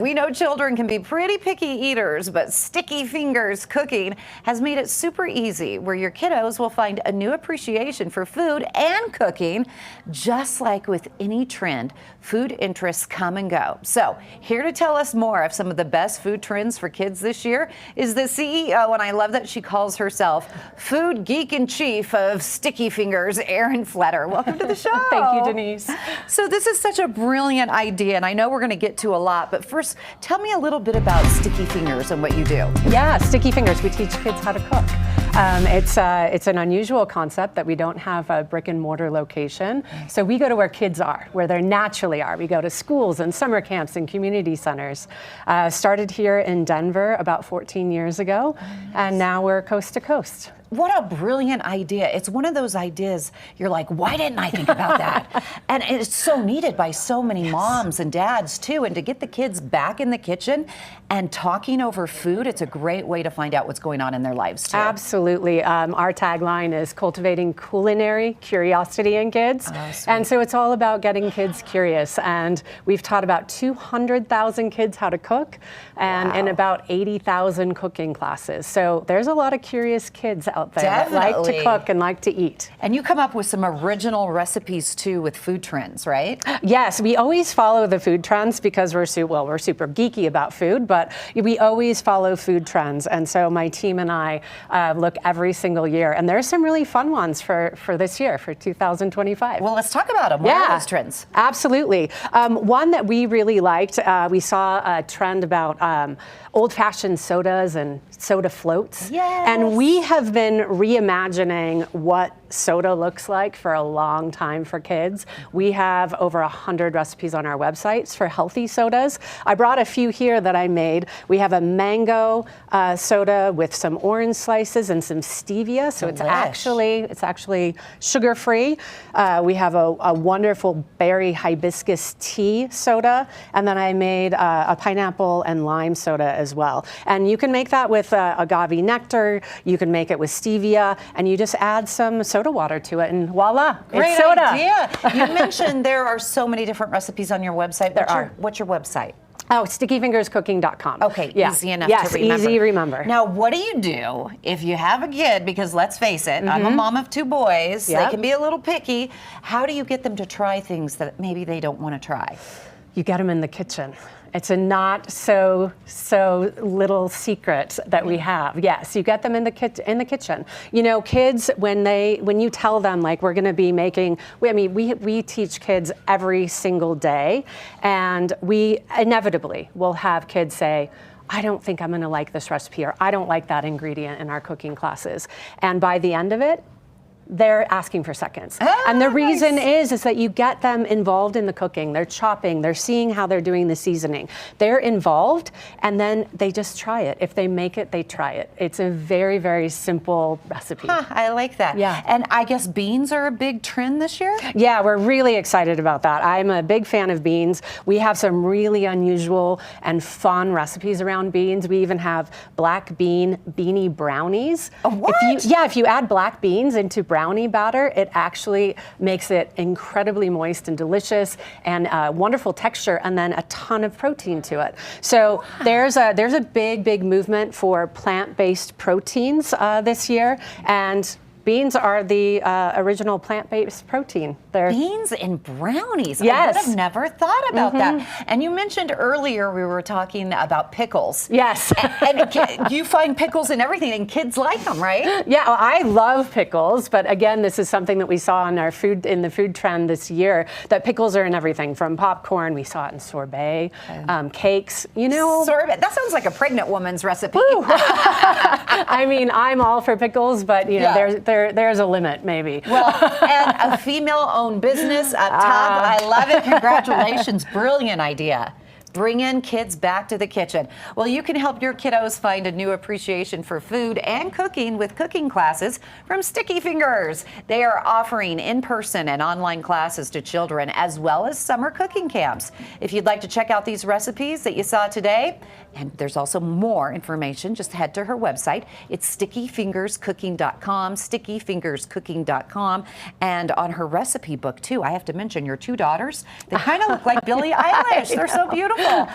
We know children can be pretty picky eaters, but Sticky Fingers Cooking has made it super easy, where your kiddos will find a new appreciation for food and cooking. Just like with any trend, food interests come and go. So here to tell us more of some of the best food trends for kids this year is the CEO, and I love that she calls herself Food Geek in Chief of Sticky Fingers, Erin Fletter. Welcome to the show. Thank you, Denise. So this is such a brilliant idea, and I know we're going to get to a lot, but first, tell me a little bit about Sticky Fingers and what you do. Yeah, Sticky Fingers, we teach kids how to cook. It's an unusual concept that we don't have a brick and mortar location. So we go to where kids are, where they naturally are. We go to schools and summer camps and community centers. Started here in Denver about 14 years ago, and now we're coast to coast. What a brilliant idea. It's one of those ideas you're like, why didn't I think about that? And it's so needed by so many moms and dads too. And to get the kids back in the kitchen and talking over food, it's a great way to find out what's going on in their lives too. Absolutely. Our tagline is cultivating culinary curiosity in kids. And so it's all about getting kids curious. And we've taught about 200,000 kids how to cook and in about 80,000 cooking classes. So there's a lot of curious kids out there that like to cook and like to eat. And you come up with some original recipes too with food trends, right? Yes, we always follow the food trends because we're super geeky about food, but we always follow food trends. And so my team and I look every single year, and there's some really fun ones for this year, for 2025. Well, let's talk about them. What are those trends? Absolutely. One that we really liked, we saw a trend about old-fashioned sodas and soda floats. Yes. And we have been reimagining what soda looks like for a long time for kids. We have over 100 recipes on our websites for healthy sodas. I brought a few here that I made. We have a mango soda with some orange slices and some stevia, so it's actually sugar-free. We have a wonderful berry hibiscus tea soda, and then I made a pineapple and lime soda as well. And you can make that with agave nectar. You can make it with stevia, and you just add some soda water to it, and voila, Great it's soda. Idea. You mentioned there are so many different recipes on your website. What's your website? Oh, stickyfingerscooking.com. Okay, easy enough to remember. Yes, easy to remember. Now, what do you do if you have a kid, because let's face it, I'm a mom of 2 boys, they can be a little picky. How do you get them to try things that maybe they don't want to try? You get them in the kitchen. It's a not so little secret that we have. Yes, you get them in the kitchen. You know, kids, when you tell them, like, we're going to be making, we teach kids every single day, and we inevitably will have kids say, I don't think I'm going to like this recipe, or I don't like that ingredient in our cooking classes. And by the end of it, they're asking for seconds. And the reason is that you get them involved in the cooking. They're chopping, they're seeing how they're doing the seasoning. They're involved, and then they just try it. If they make it, they try it. It's a very, very simple recipe. I like that. Yeah. And I guess beans are a big trend this year? Yeah, we're really excited about that. I'm a big fan of beans. We have some really unusual and fun recipes around beans. We even have black bean beanie brownies. Oh, what? If you add black beans into brownie batter, it actually makes it incredibly moist and delicious, and wonderful texture, and then a ton of protein to it. So there's a big movement for plant-based proteins this year, and beans are the original plant-based protein. Beans and brownies. Yes. I would have never thought about that. And you mentioned earlier we were talking about pickles. Yes. and you find pickles in everything, and kids like them, right? Yeah, well, I love pickles, but again, this is something that we saw in the food trend this year, that pickles are in everything, from popcorn, we saw it in sorbet, cakes, you know. Sorbet, that sounds like a pregnant woman's recipe. I mean, I'm all for pickles, but you know, there's a limit, maybe. Well, and a female-owned business up top. I love it. Congratulations. Brilliant idea. Bringing kids back to the kitchen. Well, you can help your kiddos find a new appreciation for food and cooking with cooking classes from Sticky Fingers. They are offering in-person and online classes to children, as well as summer cooking camps. If you'd like to check out these recipes that you saw today, and there's also more information, just head to her website. It's stickyfingerscooking.com, stickyfingerscooking.com, and on her recipe book too. I have to mention your 2 daughters. They kind of look like Billie Eilish. They're so beautiful.